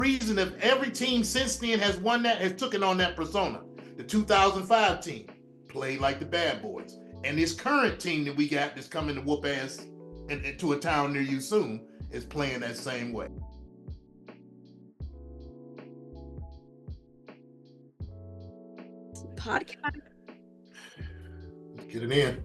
reason if every team since then has won that, has taken on that persona. The 2005 team played like the bad boys. And this current team that we got that's coming to whoop ass into a town near you soon is playing that same way. Podcast. Let's get it in.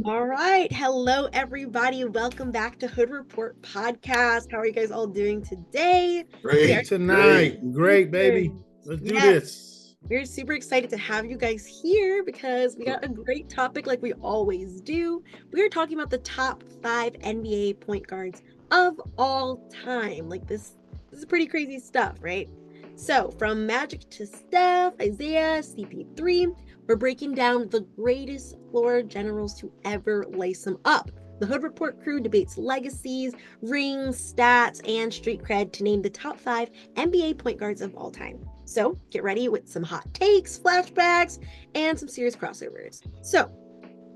All right. Hello, everybody. Welcome back to Hood Report Podcast. How are you guys all doing today? Great tonight. Great, baby. Let's do this. We're super excited to have you guys here because we got a great topic like we always do. We're talking about the top 5 NBA point guards of all time. Like this is pretty crazy stuff, right? So from Magic to Steph, Isaiah, CP3, we're breaking down the greatest floor generals to ever lace them up. The Hood Report crew debates legacies, rings, stats, and street cred to name the top 5 NBA point guards of all time. So get ready with some hot takes, flashbacks, and some serious crossovers. So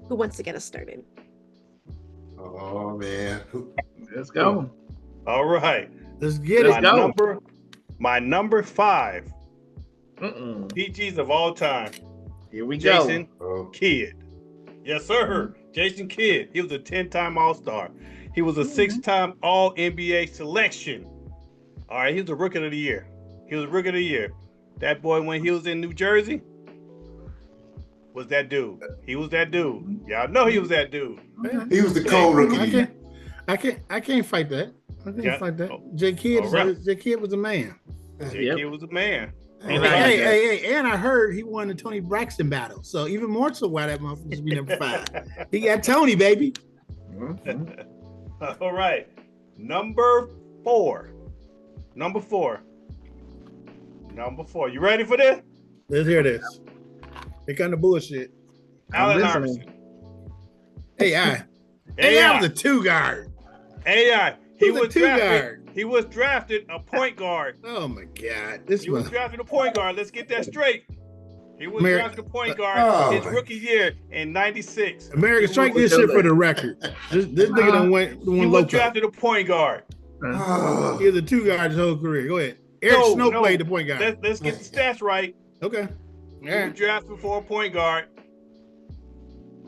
who wants to get us started? Oh, man. Let's go. All right. Let's get it. My number 5 PGs of all time. Here we Jason go. Kidd. Yes, sir. Jason Kidd. He was a 10-time All-Star. He was a 6-time All-NBA selection. All right, he was a Rookie of the Year. That boy, when he was in New Jersey, was that dude. He was that dude. Y'all know he was that dude. He was the cold rookie. I can't fight that. J Kidd was a man. J Kidd was a man. Hey, and I heard he won the Tony Braxton battle. So even more so why that motherfucker should be number 5. He got Tony, baby. All right. Number 4. You ready for this? Let's hear this. Here kind of bullshit. Allen Iverson. AI was a 2 guard. AI. He was a 2 guard. He was drafted a point guard. Oh my God. He was drafted a point guard. Let's get that straight. He was drafted a point guard his rookie year in '96. America, strike this shit for the record. This nigga done went He was drafted a point guard. He was a 2 guard his whole career. Go ahead. Eric Snow played the point guard. Let's get the stats right. Okay. He was drafted for a point guard.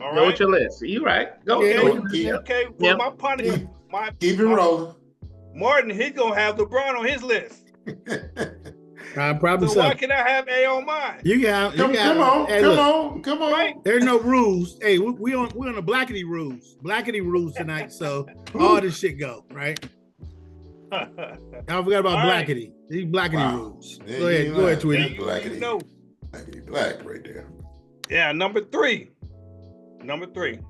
All right. Go with your list. You right. Go. Okay. Well, my punishment. Keep it rolling. Martin, he's gonna have LeBron on his list. Probably so why can I have A on mine? Come on. Right? There's no rules. Hey, we on the Blackity rules tonight. So all this shit go right. I forgot about Blackity. These Blackity rules. Go ahead, Tweety. Blackity black right there. Yeah, number 3.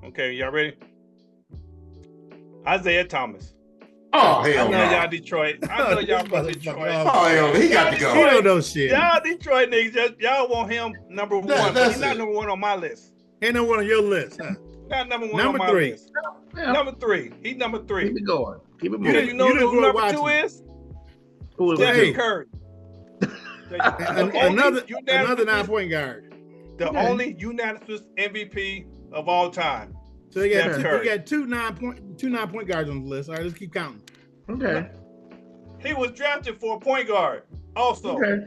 Okay, y'all ready? Isaiah Thomas. Oh, hell no. I know y'all Detroit. I know y'all from Detroit. Oh, hell, he got to go. He don't know shit. Y'all Detroit niggas, y'all want him number 1. He's not number 1 on my list. Ain't number 1 on your list, huh? Not number 1 on my list. Number 3. He's number 3. Keep it going. Keep it moving. You know who number 2 is? Who is Steph Curry. Another 9-point guard. The only unanimous MVP of all time. So he got two 9-point guards on the list. All right, let's keep counting. Okay. He was drafted for a point guard also. Okay.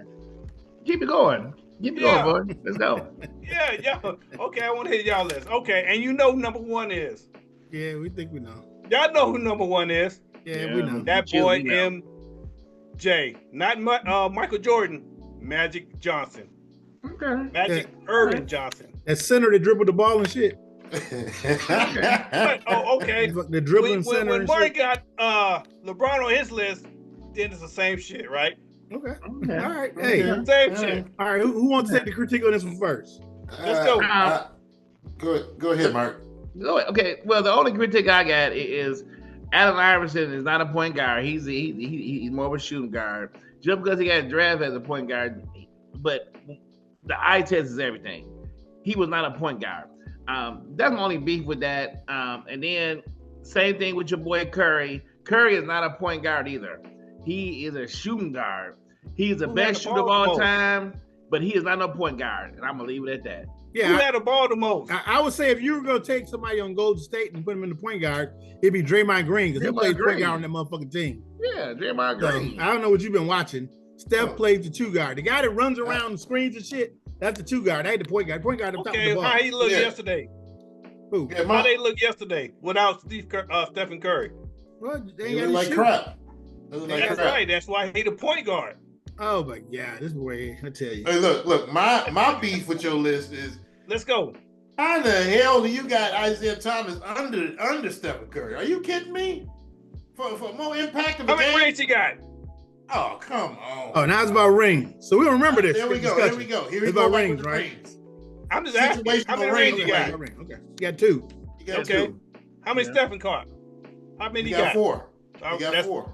Keep it going. Keep it going, boy. Let's go. Yeah. Okay, I want to hear y'all list. Okay, and you know who number 1 is. Yeah, we think we know. Y'all know who number 1 is. Yeah, we know. That boy MJ. Not Michael Jordan. Magic Johnson. Okay. Magic Irvin Johnson. That center that dribbled the ball and shit. Okay. The dribbling center. When Mark got LeBron on his list, then it's the same shit, right? Okay. All right. Hey. Same shit. All right. Who wants to take the critique on this one first? Let's go. Go ahead, Mark. Okay. Well, the only critique I got is Allen Iverson is not a point guard. He's more of a shooting guard. Just because he got drafted as a point guard, but the eye test is everything. He was not a point guard. That's my only beef with that. And then same thing with your boy Curry. Curry is not a point guard either. He is a shooting guard. He's the best shooter of all time, but he is not no point guard. And I'm gonna leave it at that. Yeah, who had the ball the most? I would say if you were gonna take somebody on Golden State and put him in the point guard, it'd be Draymond Green because he played point guard on that motherfucking team. Yeah, Draymond Green. So, I don't know what you've been watching, Steph plays the 2 guard. The guy that runs around the screens and shit, that's the 2 guard. I ain't the point guard. Point guard on top of the ball. How he looked yesterday? Who? Yeah, how they look yesterday without Stephen Curry? Well, they They ain't look like crap. They look like That's crap. right. That's why he the point guard. Oh my God, this boy, I tell you. Hey, look, my beef with your list is Let's go. how the hell do you got Isaiah Thomas under Stephen Curry? Are you kidding me? For more impact of a How many game? rings he got? Oh, come on. Oh, now it's about rings. So we don't remember this. There we go. discussion. Here we go. Here It's we go. about Back rings, with the right? rings. I'm just asking. How many Situational rings rings, he got? Okay. You got 2. You got Okay. 2. How many Stephen caught? How many You he got 4. Oh, You got that's 4.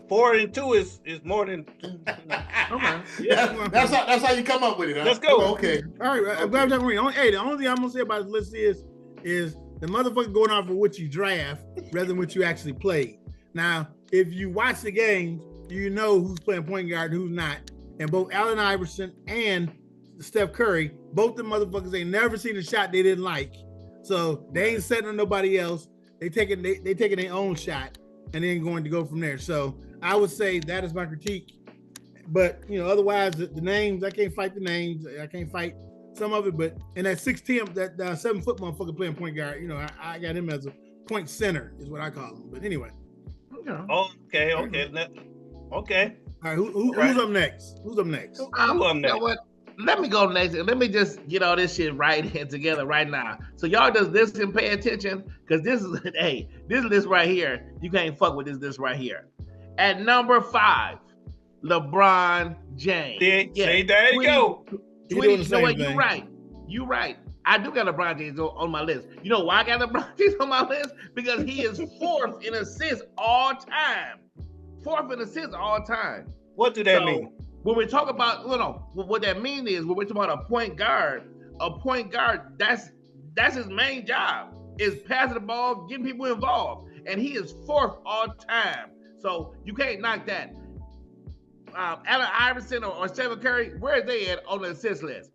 4 and 2 is more than. Okay. That's how you come up with it. Huh? Let's go. Oh, okay. All right, I'm glad we're talking ring. Hey, the only thing I'm gonna say about this list is the motherfucker going off of what you draft rather than what you actually played. Now, if you watch the games, you know who's playing point guard and who's not. And both Allen Iverson and Steph Curry, both the motherfuckers ain't never seen a shot they didn't like. So they ain't setting on nobody else. They taking their own shot and then going to go from there. So I would say that is my critique. But otherwise the names, I can't fight the names. I can't fight some of it. But in that 6'10", that 7-foot motherfucker playing point guard, I got him as a point center is what I call him. But anyway. Okay. Okay. All right, who's up next? Who's up next? You know what? Let me go next. Let me just get all this shit right and together right now. So y'all just listen and pay attention, because this is this list right here. You can't fuck with this list right here. At number 5, LeBron James. See, there you go. Tweety, you know what? You're right. I do got LeBron James on my list. You know why I got LeBron James on my list? Because he is 4th in assists all time. 4th in assists all time. What do that mean? When we talk about, what that means is when we're talking about a point guard, that's his main job, is passing the ball, getting people involved. And he is 4th all time. So you can't knock that. Allen Iverson or Stephen Curry, where are they at on the assist list?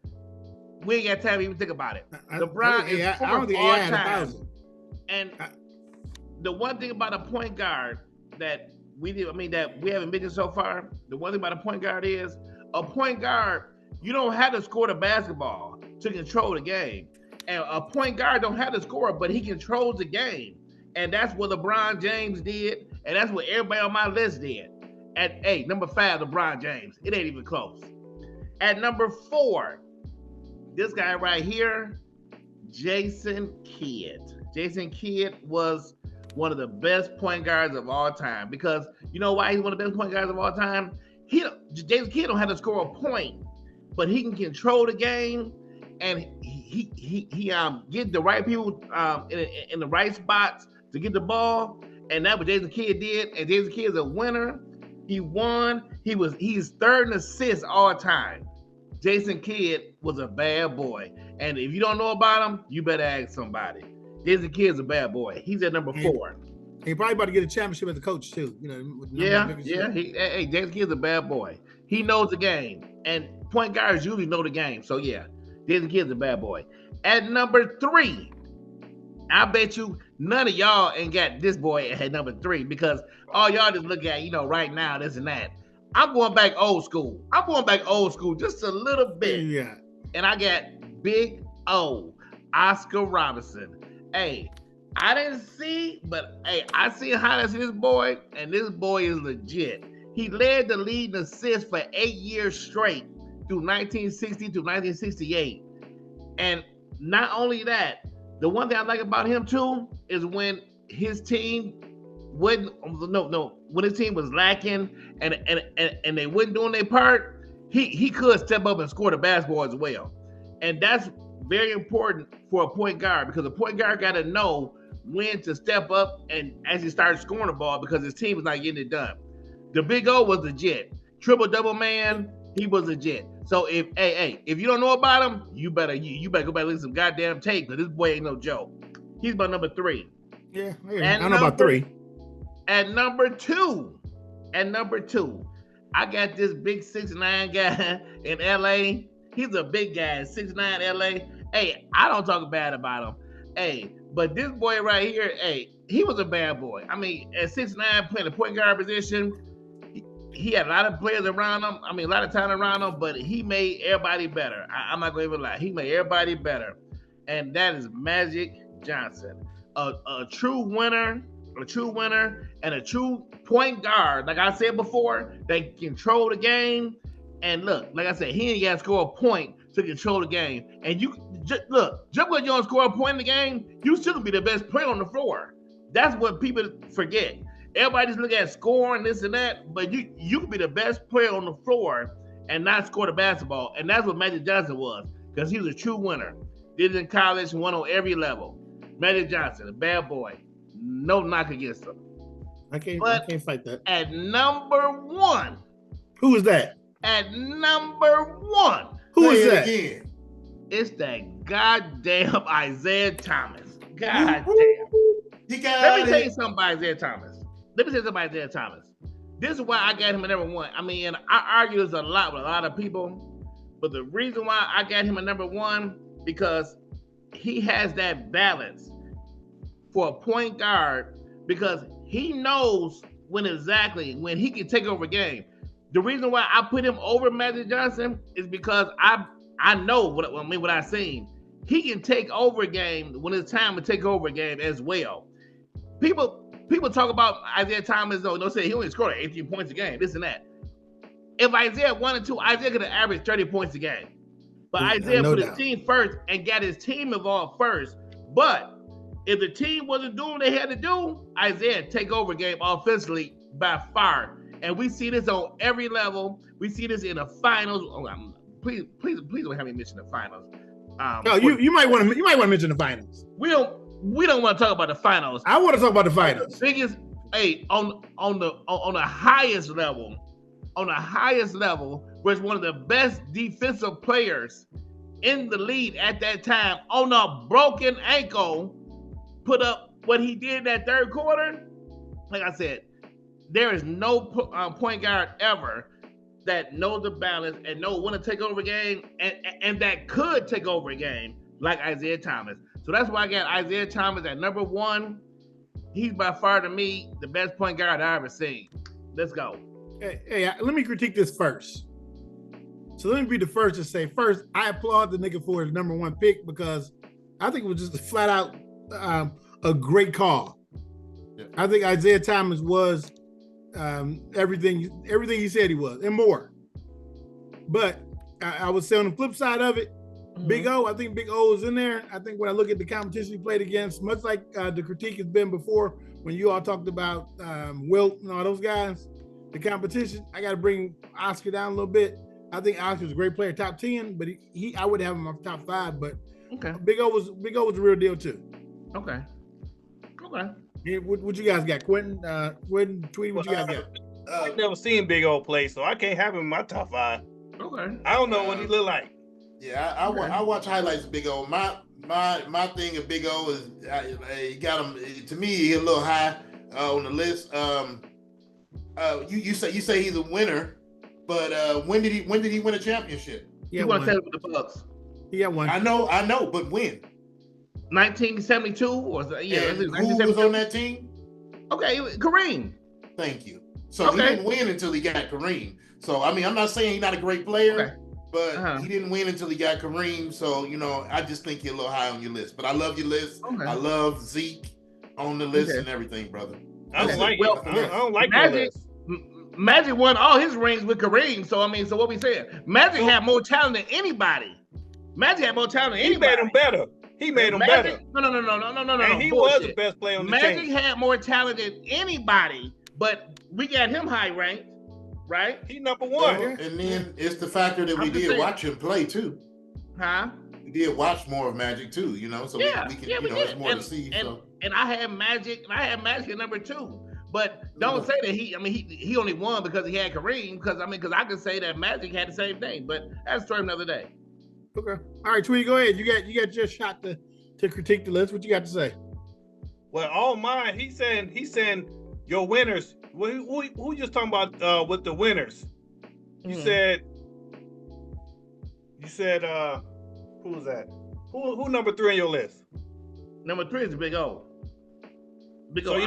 We ain't got time to even think about it. LeBron is 4th all time. And the one thing about a point guard that we haven't mentioned so far, the one thing about a point guard is, a point guard, you don't have to score the basketball to control the game. And a point guard don't have to score, but he controls the game. And that's what LeBron James did, and that's what everybody on my list did. At number 5, LeBron James. It ain't even close. At number 4, this guy right here, Jason Kidd. Jason Kidd was one of the best point guards of all time, because you know why he's one of the best point guards of all time? Jason Kidd don't have to score a point, but he can control the game, and he get the right people in the right spots to get the ball, and that's what Jason Kidd did. And Jason Kidd is a winner. He won. He's 3rd in assists all time. Jason Kidd was a bad boy, and if you don't know about him, you better ask somebody. Jason Kidd's a bad boy. He's at number 4. He probably about to get a championship as a coach too. Jason Kidd's a bad boy. He knows the game, and point guards usually know the game. So yeah, Jason Kidd's a bad boy. At number 3, I bet you none of y'all ain't got this boy at number 3, because all y'all just look at right now, this and that. I'm going back old school. Just a little bit. Yeah. And I got Big O, Oscar Robertson. Hey, I didn't see, but I see highlights of this boy, and this boy is legit. He led the league in assists for 8 years straight through 1960 to 1968. And not only that, the one thing I like about him too is when his team when his team was lacking and they wasn't doing their part, he could step up and score the basketball as well. And that's very important for a point guard, because a point guard got to know when to step up and actually start scoring the ball, because his team was not getting it done. The Big O was legit. Triple-double man, he was legit. So if you don't know about him, you better go back and look at some goddamn tape, because this boy ain't no joke. He's about number 3. Yeah, I don't know about 3. At number two, I got this big 6'9" guy in LA. He's a big guy, 6'9" LA. Hey, I don't talk bad about him. Hey, but this boy right here, he was a bad boy. I mean, at 6'9", playing the point guard position, he had a lot of players around him. I mean, a lot of talent around him, but he made everybody better. I'm not going to even lie. He made everybody better. And that is Magic Johnson. A true winner, and a true point guard. Like I said before, they control the game. And look, like I said, he ain't got to score a point to control the game. And you just because you don't score a point in the game, you still be the best player on the floor. That's what people forget. Everybody just look at scoring, this and that, but you can be the best player on the floor and not score the basketball. And that's what Magic Johnson was, because he was a true winner. Did it in college, won on every level. Magic Johnson, a bad boy. No knock against him. I can't fight that. At number one. Who is that? At number one. Who is that? Again. It's that goddamn Isaiah Thomas. Goddamn. Let me tell you something about Isaiah Thomas. This is why I got him at number one. I mean, and I argue this a lot with a lot of people, but the reason why I got him at number one, because he has that balance for a point guard, because he knows when he can take over a game. The reason why I put him over Magic Johnson is because I know what I've seen. He can take over a game when it's time to take over a game as well. People talk about Isaiah Thomas, though. They'll say he only scored 18 points a game, this and that. If Isaiah wanted to, Isaiah could have averaged 30 points a game. But Isaiah put his team first and got his team involved first. But if the team wasn't doing what they had to do, Isaiah take over a game offensively by far. And we see this on every level. We see this in the finals. Please don't have me mention the finals. You might want to mention the finals. We don't want to talk about the finals. I want to talk about the finals. The biggest, on the highest level, was one of the best defensive players in the league at that time, on a broken ankle, put up what he did in that third quarter. Like I said, there is no point guard ever that knows the balance and know when to take over a game and that could take over a game like Isaiah Thomas. So that's why I got Isaiah Thomas at number one. He's by far, to me, the best point guard I've ever seen. Let's go. Hey, let me critique this first. So let me be the first to say, first, I applaud the nigga for his number one pick, because I think it was just a flat out a great call. Yeah. I think Isaiah Thomas was everything he said he was and more. But I would say on the flip side of it, Big O, I think Big O is in there. I think when I look at the competition he played against, much like the critique has been before when you all talked about Wilt and all those guys, the competition, I got to bring Oscar down a little bit. I think Oscar's a great player, top 10, but I would have him off top 5. But okay, Big O was the real deal too. Okay. Yeah, what you guys got, Quentin? Tweety, what you guys got? I've never seen Big O play, so I can't have him in my top 5. Okay. I don't know what he look like. Yeah, I watch highlights of Big O. My thing of Big O is he got him. To me, he's a little high on the list. You say he's a winner, but when did he win a championship? He won a with the Bucks. He got one. I know, but when? 1972 or who was on that team? Okay, Kareem. Thank you. So he didn't win until he got Kareem. So I mean, I'm not saying he's not a great player, but he didn't win until he got Kareem. So I just think you're a little high on your list. But I love your list. Okay. I love Zeke on the list and everything, brother. I don't like Magic. Magic won all his rings with Kareem. So so what we saying? Magic had more talent than anybody. He made him better. He made him better. No. And he was the best player on the team. Magic had more talent than anybody, but we got him high ranked, right? He number one. And then it's the factor that we did watch him play too. Huh? We did watch more of Magic too, so we can, there's more to see. And I had Magic at number 2. But don't say that he only won because he had Kareem, because I could say that Magic had the same thing, but that's a story another day. Okay. All right, Tweety, go ahead. You got your shot to critique the list. What you got to say? Well, all mine. He's saying your winners. Who just talking about with the winners? You said who was that? Who number 3 on your list? Number 3 is Big O. So you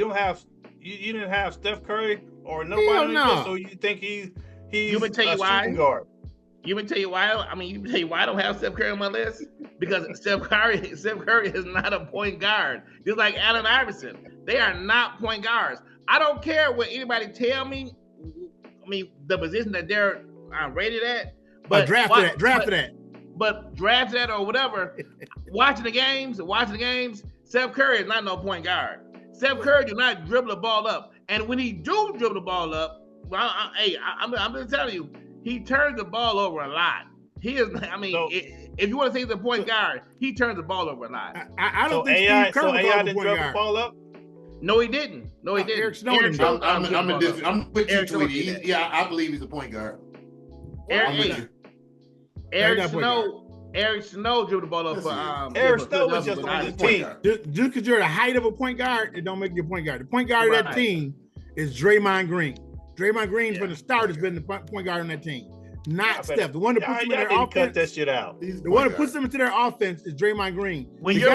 don't have you didn't have Steph Curry or nobody Hell on no. the list, so you think he's You would tell a you why? shooting guard? You would tell you why? You would tell you why I don't have Steph Curry on my list? Because Steph Curry is not a point guard. Just like Allen Iverson, they are not point guards. I don't care what anybody tell me. I mean, the position that they're rated at. But draft that. But draft that or whatever. watching the games. Steph Curry is not no point guard. Steph Curry do not dribble the ball up, and when he do dribble the ball up, well, I'm just telling you, he turns the ball over a lot. He is. I mean, if you want to say he's a point guard, he turns the ball over a lot. I don't think AI, Steve Kerr was AI a didn't point dribble the guard. ball up. No, he didn't. Eric Snowden did. I'm with you, Eric Snowden Tweety. did. Yeah, I believe he's a point guard. I'm with you. Eric Snow dribbled the ball up for Eric Snow was just on the team. Just because you're the height of a point guard, it don't make you a point guard. The point guard of that team is Draymond Green. Draymond Green from the start has been the point guard on that team, not Steph. The one that puts them in their offense. Cut that shit out. The one that puts them into their offense is Draymond Green. When you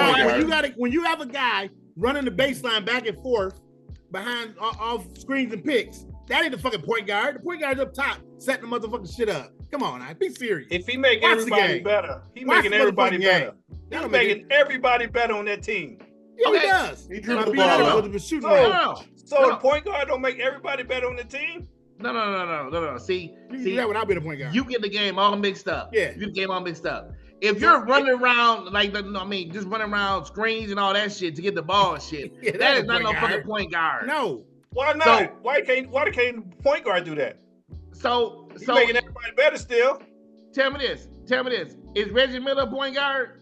have a guy running the baseline back and forth behind off screens and picks, that ain't the fucking point guard. The point guard's up top setting the motherfucking shit up. Come on, be serious. If he make everybody better, he's making everybody better. He's making everybody better on that team. Yeah, he does. He dribbled the ball up. So the point guard don't make everybody better on the team? No. See, that would not be the point guard. You get the game all mixed up. Yeah. You get the game all mixed up. If you're running around just running around screens and all that shit to get the ball and shit, that is not no fucking point guard. No. Why not? Why can't the point guard do that? So making everybody better still. Tell me this. Is Reggie Miller a point guard?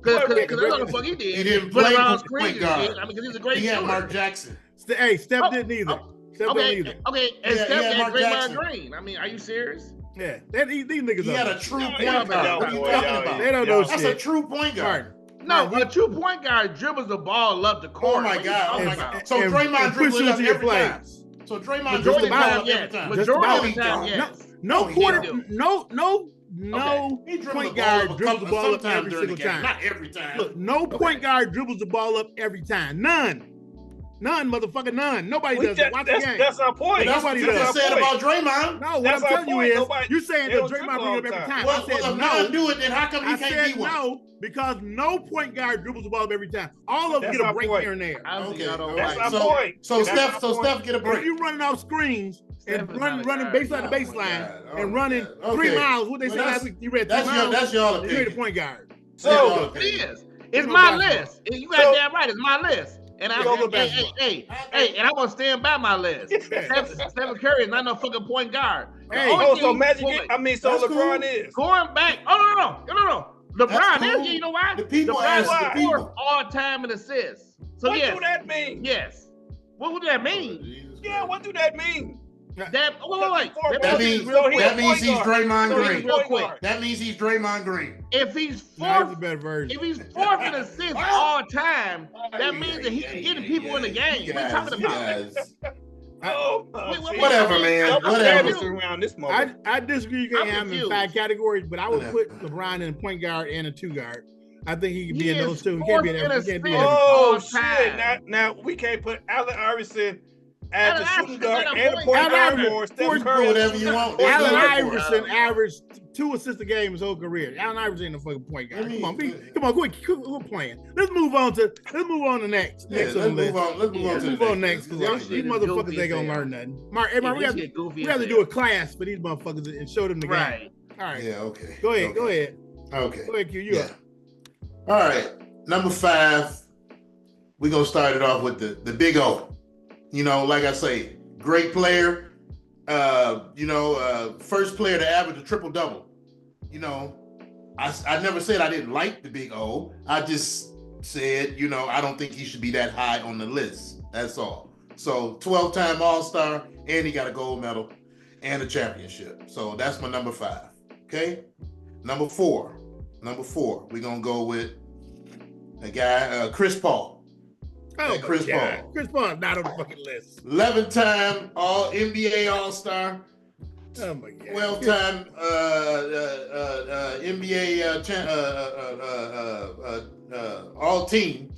Because that's what the fuck he did. He didn't play around for point guard. Because he's a great He had shooter. Mark Jackson. Hey, Steph didn't either. Steph didn't either. Okay, and Steph Mark had Jackson. Draymond Green. I mean, are you serious? Yeah, these niggas He had a true point guard. What are you talking about? They don't know shit. That's a true point guard. No, a true point guard dribbles the ball up the court. Oh my God. So And Draymond push dribbles you up into your every plays. time. So Draymond Majority dribbles of up the every time, time. yes. Majority of the time, yes. No he quarter, didn't. no He dribbled point the ball guard up dribbles the ball up sometimes every during the single game. time. Not every time. Look, no point guard dribbles the ball up every time. None, motherfucker, none. Nobody does it. Watch the game. That's our point. That's what you just said about Draymond. No, what I'm telling you is, you're saying that Draymond brings up every time. Well, I said if no. not do it, then how come he can't be one? No, because no point guard dribbles the ball up every time. All of them get a break here and there. Okay, that's our point. So Steph get a break. If you running off screens and running baseline to baseline and running 3 miles, what they said last week, you read 3 miles. That's y'all You're opinion. the point guard. So it is. It's my list. You got damn right. It's my list. And I'm and I'm gonna stand by my list. Stephen Curry is not no fucking point guard. So Magic. So LeBron is going back. Oh no. LeBron is. You know why? The people LeBron is fourth all time in assists. So what yes. do that mean? Yes. What would that mean? Yeah. What do that mean? Wait. That means he's Draymond Green. Real quick. That means he's Draymond Green. If he's fourth in assists all time, that means that he's getting people in the game. What are you talking about? Whatever, man. Whatever. Around this moment. I disagree. You can't have him in 5 categories, but I would put LeBron in a point guard and a 2 guard. I think he can be in those two. He can't be in every. Oh shit! Now we can't put Allen Iverson as the shooting guard and the point guard or Steph Curry. Whatever you want. Allen Iverson averaged 2 assists a game his whole career. Allen Iverson ain't a fucking point guard. Come on, quit playing. Let's move on to next. Let's move on next. Because these motherfuckers ain't gonna learn nothing. Mark, we have to do a class for these motherfuckers and show them the game. Right. All right. Yeah. Okay. Go ahead. Okay. Go ahead, Q. You up. All right. Number 5. We're gonna start it off with the big O. You know, like I say, great player. First player to average a triple-double. You know, I never said I didn't like the big O. I just said, I don't think he should be that high on the list. That's all. So 12-time All-Star, and he got a gold medal and a championship. So that's my number 5. Okay? Number 4, we're gonna go with a guy, Chris Paul. Oh, Chris Paul. Chris Paul is not on the fucking list. 11-time All-NBA All-Star. Oh my God. 12-time NBA All-Team.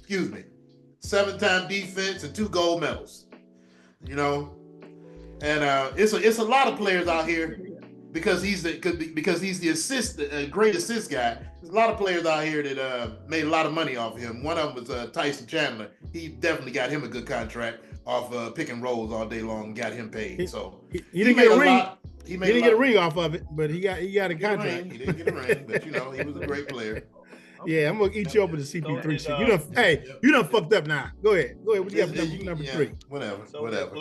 7-time defense and 2 gold medals. you know, and it's a lot of players out here because he's the great assist guy. There's a lot of players out here that made a lot of money off of him. One of them was Tyson Chandler. He definitely got him a good contract off pick and rolls all day long and got him paid. So he didn't get a ring. He didn't get a ring off of it, but he got a contract. He didn't get a ring, but he was a great player. Yeah, I'm gonna eat you up with the CP3 shit. You done fucked up now. Go ahead. What you got for number 3? Whatever.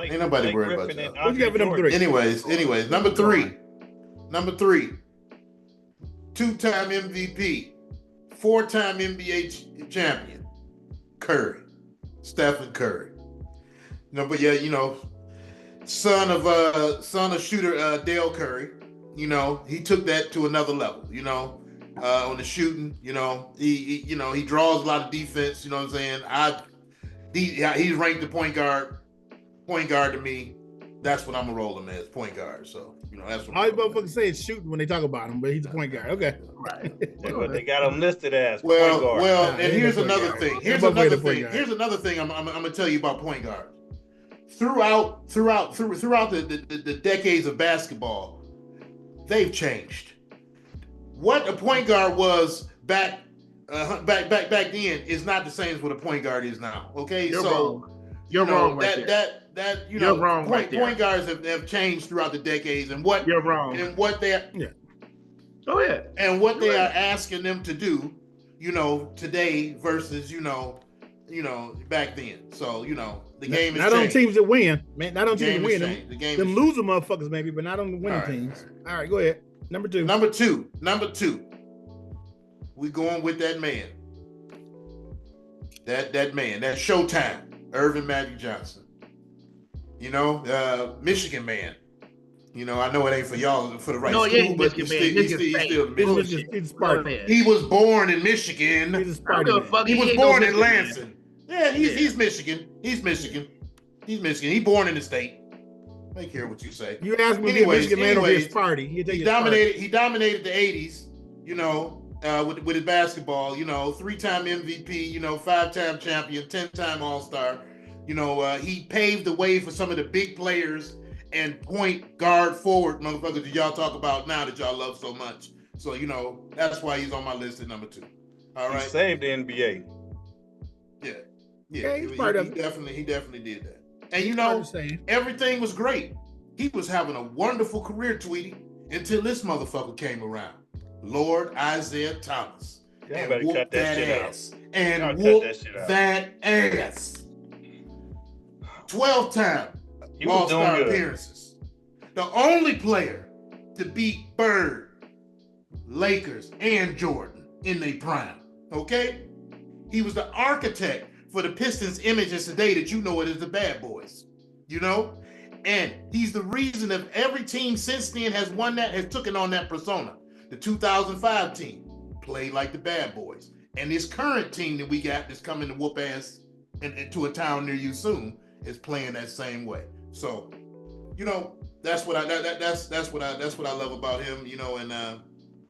Ain't nobody worried about that. What you got for number 3? Anyways, number three, 2-time MVP, 4-time NBA champion, Curry, Stephen Curry. But yeah, son of shooter Dale Curry. He took that to another level. On the shooting, he draws a lot of defense. You know what I'm saying? He's ranked the point guard to me. That's what I'm gonna roll him as, point guard. So that's what all these motherfuckers say is shooting when they talk about him, but he's a point guard. Okay, right. But they got him listed as point guard. Well, and here's another thing. Here's another thing. I'm gonna tell you about point guard. Throughout the decades of basketball, they've changed. What a point guard was back then is not the same as what a point guard is now. Okay, You're wrong. You're wrong. You're wrong. Point guards have changed throughout the decades, and what you're wrong, and what they and what they are asking them to do, today versus back then. So the game is not changed. On teams that win, man. Not on teams that win. The game them loser motherfuckers maybe, but not on the winning teams. All right, go ahead. Number two. We going with that man. That man. That Showtime. Irvin Magic Johnson. Michigan man. I know it ain't for y'all for the right school, but he's still Michigan. He was born in Michigan. He's a Spartan. He was born in Lansing. Yeah, he's Michigan. He's Michigan. He born in the state. Make care what you say. You asked me to be a Michigan man over his party. He dominated the 80s, with his basketball, 3-time MVP, 5-time champion, 10-time All-Star. He paved the way for some of the big players and point guard forward motherfuckers that y'all talk about now that y'all love so much. So, that's why he's on my list at number 2. All right. He saved the NBA. Yeah, he definitely did that. And everything was great. He was having a wonderful career, Tweety, until this motherfucker came around. Lord Isaiah Thomas. And whooped that ass. And whooped that ass. 12-time All-Star appearances. The only player to beat Bird, Lakers, and Jordan in their prime. Okay? He was the architect for the Pistons images today that it as the Bad Boys. And he's the reason that every team since then has taken on that persona. The 2005 team played like the Bad Boys. And this current team that we got that's coming to whoop ass into a town near you soon is playing that same way. So, that's what I love about him, and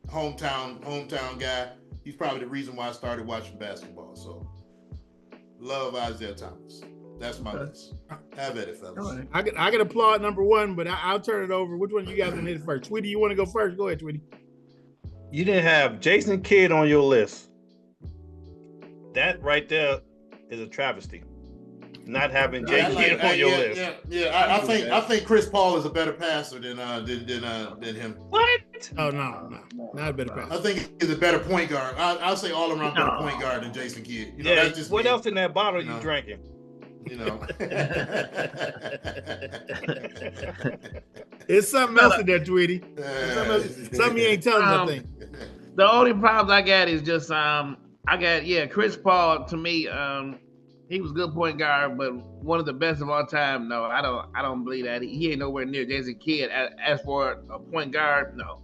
hometown guy. He's probably the reason why I started watching basketball. So love Isaiah Thomas. That's my list. Have at it, fellas. Right. I can applaud number 1, but I'll turn it over. Which one you guys want to hit first? Tweety, you want to go first? Go ahead, Tweety. You didn't have Jason Kidd on your list. That right there is a travesty. Not having Jason Kidd on your list. I think Chris Paul is a better passer than him. What? Oh no, not a better passer. I think he's a better point guard. I'll say all around better point guard than Jason Kidd. That's just what else in that bottle you drinking? It's something else in there, Tweety. Something you ain't telling nothing. The only problem I got is just Chris Paul to me, he was a good point guard, but one of the best of all time. No, I don't believe that. He ain't nowhere near Jason Kidd. As for a point guard, no.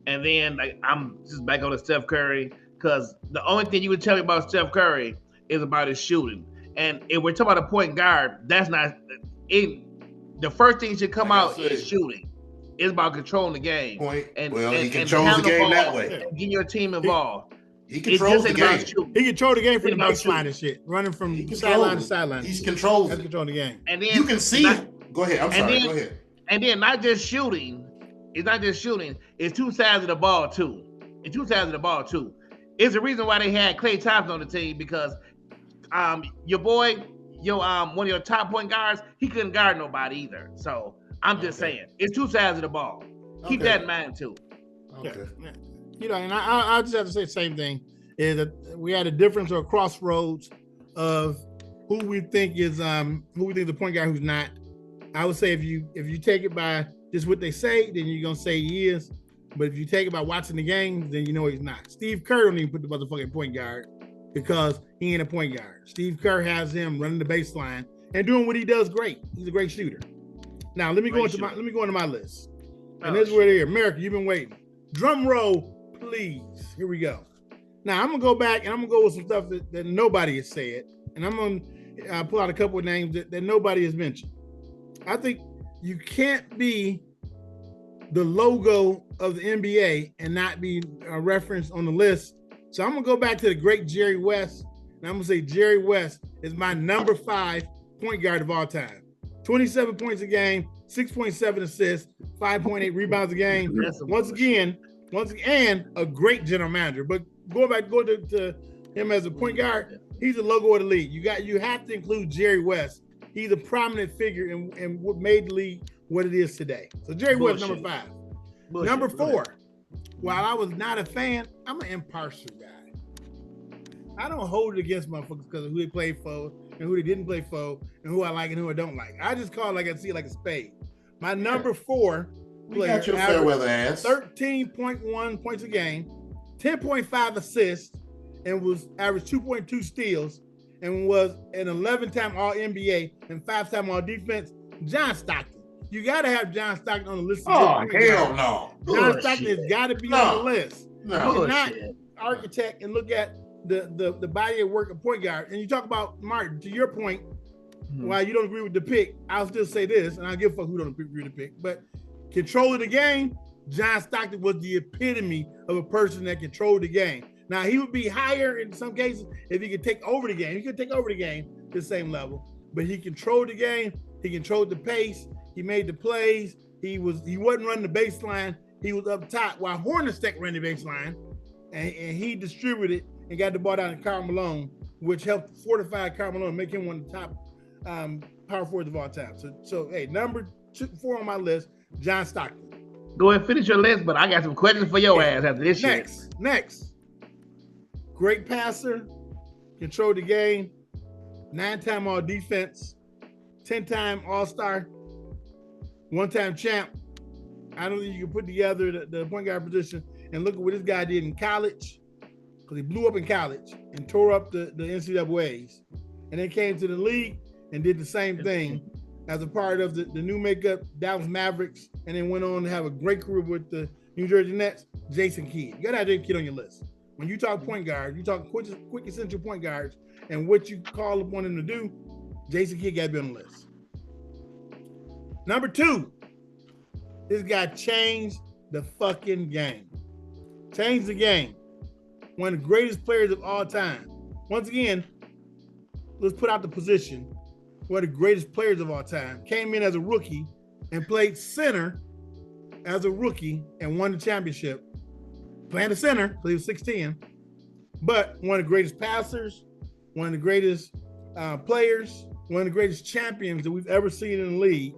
And then I'm just back on to Steph Curry, because the only thing you would tell me about Steph Curry is about his shooting. And if we're talking about a point guard, that's not it. The first thing should come out is shooting. It's about controlling the game. He controls the game that way. Getting your team involved. He controls the game. He controls the game from the baseline and shit, running from sideline to sideline. He's controlling the game. And then you can see. Go ahead. I'm sorry. Go ahead. And then not just shooting. It's not just shooting. It's two sides of the ball too. It's the reason why they had Klay Thompson on the team, because your boy, one of your top point guards, he couldn't guard nobody either. So I'm just saying, it's two sides of the ball. Keep that in mind too. Okay. Yeah. And I just have to say the same thing, is that we had a difference or a crossroads of who we think the point guard, who's not. I would say if you take it by just what they say, then you're gonna say he is. But if you take it by watching the games, then you know he's not. Steve Kerr don't even put the motherfucking point guard because he ain't a point guard. Steve Kerr has him running the baseline and doing what he does great. He's a great shooter. Now let me go into my list. And this is where they're. America, you've been waiting. Drum roll, please. Here we go. Now I'm gonna go back and I'm gonna go with some stuff that nobody has said, and I'm gonna pull out a couple of names that nobody has mentioned. I think you can't be the logo of the NBA and not be referenced on the list. So I'm gonna go back to the great Jerry West, and I'm gonna say Jerry West is my number 5 point guard of all time. 27 points a game, 6.7 assists, 5.8 rebounds a game. Once again, a great general manager. But go to him as a point guard, he's the logo of the league. You have to include Jerry West. He's a prominent figure in what made the league what it is today. So Jerry West, number 5. Number 4, while I was not a fan, I'm an impartial guy. I don't hold it against motherfuckers because of who they play for and who they didn't play for and who I like and who I don't like. I just call it like I see it like a spade. My number 4 player, got your fair weather ass. 13.1 points a game, 10.5 assists, and was averaged 2.2 steals, and was an 11-time All-NBA and 5-time All-Defense, John Stockton. You got to have John Stockton on the list. Oh, hell no. John Stockton has got to be on the list. No. You cannot architect and look at the body of work of point guard. And you talk about, Martin, to your point, while you don't agree with the pick, I'll still say this, and I'll give a fuck who don't agree with the pick, but control of the game, John Stockton was the epitome of a person that controlled the game. Now, he would be higher in some cases if he could take over the game. He could take over the game to the same level, but he controlled the game. He controlled the pace. He made the plays. He wasn't running the baseline. He was up top while Hornacek ran the baseline, and he distributed and got the ball down to Karl Malone, which helped fortify Karl Malone and make him one of the top power forwards of all time. So hey, number 4 on my list, John Stockton. Go ahead and finish your list, but I got some questions for your ass after this shit. Next. Great passer, controlled the game, 9-time All-Defense, 10-time All-Star, 1-time champ. I don't think you can put together the point guard position and look at what this guy did in college, because he blew up in college and tore up the NCAAs, and then came to the league and did the same thing as a part of the new makeup Dallas Mavericks, and then went on to have a great career with the New Jersey Nets, Jason Kidd. You got to have Jason Kidd on your list. When you talk point guard, you talk quick essential point guards and what you call upon them to do, Jason Kidd got to be on the list. Number 2, this guy changed the fucking game. Changed the game. One of the greatest players of all time. Once again, let's put out the position. One of the greatest players of all time. Came in as a rookie and played center as a rookie and won the championship. Playing the center, because he was 6'10", but one of the greatest passers, one of the greatest players, one of the greatest champions that we've ever seen in the league.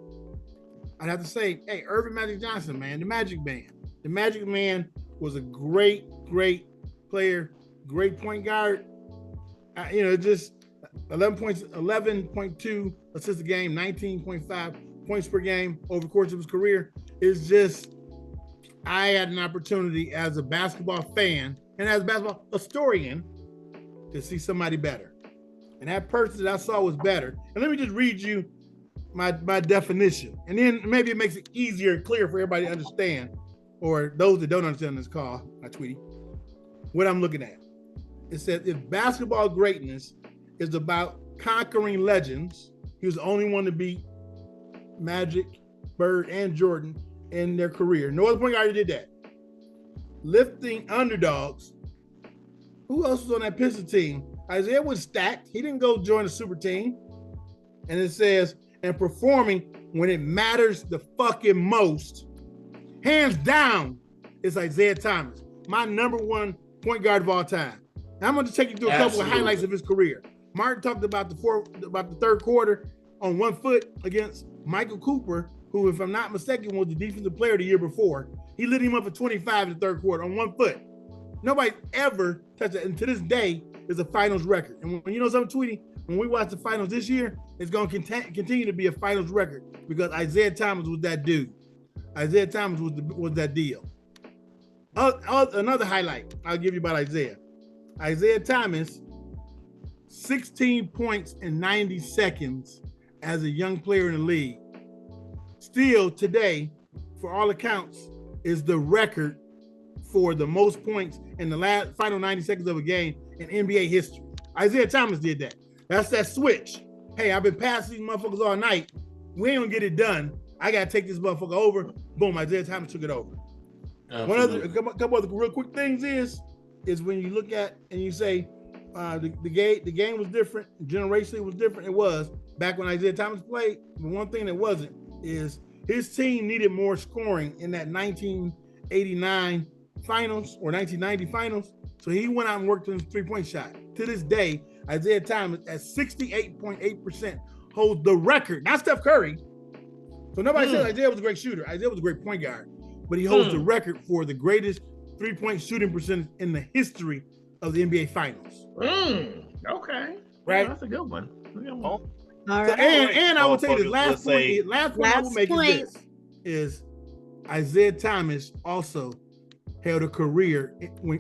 I'd have to say, hey, Irvin Magic Johnson, man, the Magic Man. The Magic Man was a great, great player, great point guard. Just 11.2 assists a game, 19.5 points per game over the course of his career. It's just, I had an opportunity as a basketball fan and as a basketball historian to see somebody better. And that person that I saw was better. And let me just read you my definition. And then maybe it makes it easier and clear for everybody to understand, or those that don't understand this call, my Tweety, what I'm looking at. It says, if basketball greatness is about conquering legends, he was the only one to beat Magic, Bird, and Jordan in their career. No other point guard did that. Lifting underdogs. Who else was on that Pistons team? Isaiah was stacked. He didn't go join the super team. And it says, and performing when it matters the fucking most. Hands down, it's Isaiah Thomas, my number one point guard of all time. Now I'm going to take you through a couple of highlights of his career. Martin talked about the third quarter on 1 foot against Michael Cooper, who, if I'm not mistaken, was the defensive player the year before. He lit him up at 25 in the third quarter on 1 foot. Nobody ever touched it. And to this day, is a finals record. And when you know something, Tweety, when we watch the finals this year, it's going to continue to be a finals record because Isaiah Thomas was that dude. Isaiah Thomas was that deal. Another highlight I'll give you about Isaiah. Isaiah Thomas, 16 points in 90 seconds as a young player in the league. Still today, for all accounts, is the record for the most points in the final 90 seconds of a game in NBA history. Isaiah Thomas did that. That's that switch. Hey, I've been passing these motherfuckers all night. We ain't gonna get it done. I gotta take this motherfucker over. Boom, Isaiah Thomas took it over. A couple other real quick things is when you look at and you say the game was different, generationally it was different. It was back when Isaiah Thomas played. But one thing that wasn't is his team needed more scoring in that 1989 finals or 1990 finals. So he went out and worked on his three-point shot. To this day, Isaiah Thomas at 68.8% holds the record. Not Steph Curry. So nobody says Isaiah was a great shooter. Isaiah was a great point guard. But he holds the record for the greatest three-point shooting percentage in the history of the NBA Finals. Okay. Right? Yeah, that's a good one. All right. So, and I will tell you this last point I will make is Isaiah Thomas also held a career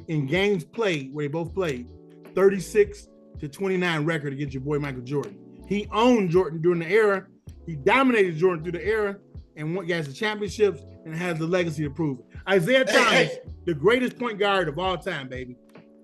in games played where they both played 36-29 record against your boy Michael Jordan. He owned Jordan during the era. He dominated Jordan through the era and won guys the championships and has the legacy to prove it. Isaiah Thomas, the greatest point guard of all time, baby.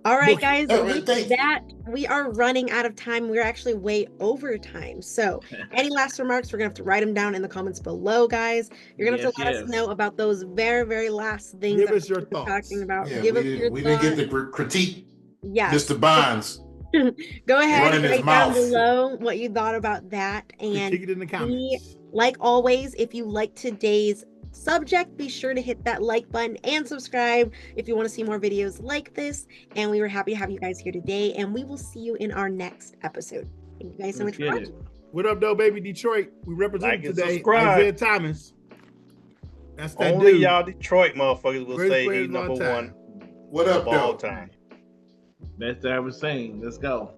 All right, guys, with that, we are running out of time. We're actually way over time. So any last remarks, we're going to have to write them down in the comments below, guys. You're going to have to let us know about those very, very last things. Give us your thoughts. Talking about. Yeah, Give us your we thoughts. didn't get the critique. Yeah. Mr. Bonds. Go ahead and write down mouth. below what you thought about that. And Critique it in the comments. like always, if you like today's subject, be sure to hit that like button and subscribe if you want to see more videos like this. And we were happy to have you guys here today, and we will see you in our next episode. Thank you guys so much for watching. What up, though, baby? Detroit. We represent today. Subscribe. Isaiah Thomas. That's that Only dude. y'all Detroit motherfuckers will Greatest say player he's of all number time. one What up, of all though? time. Best I ever seen. Let's go.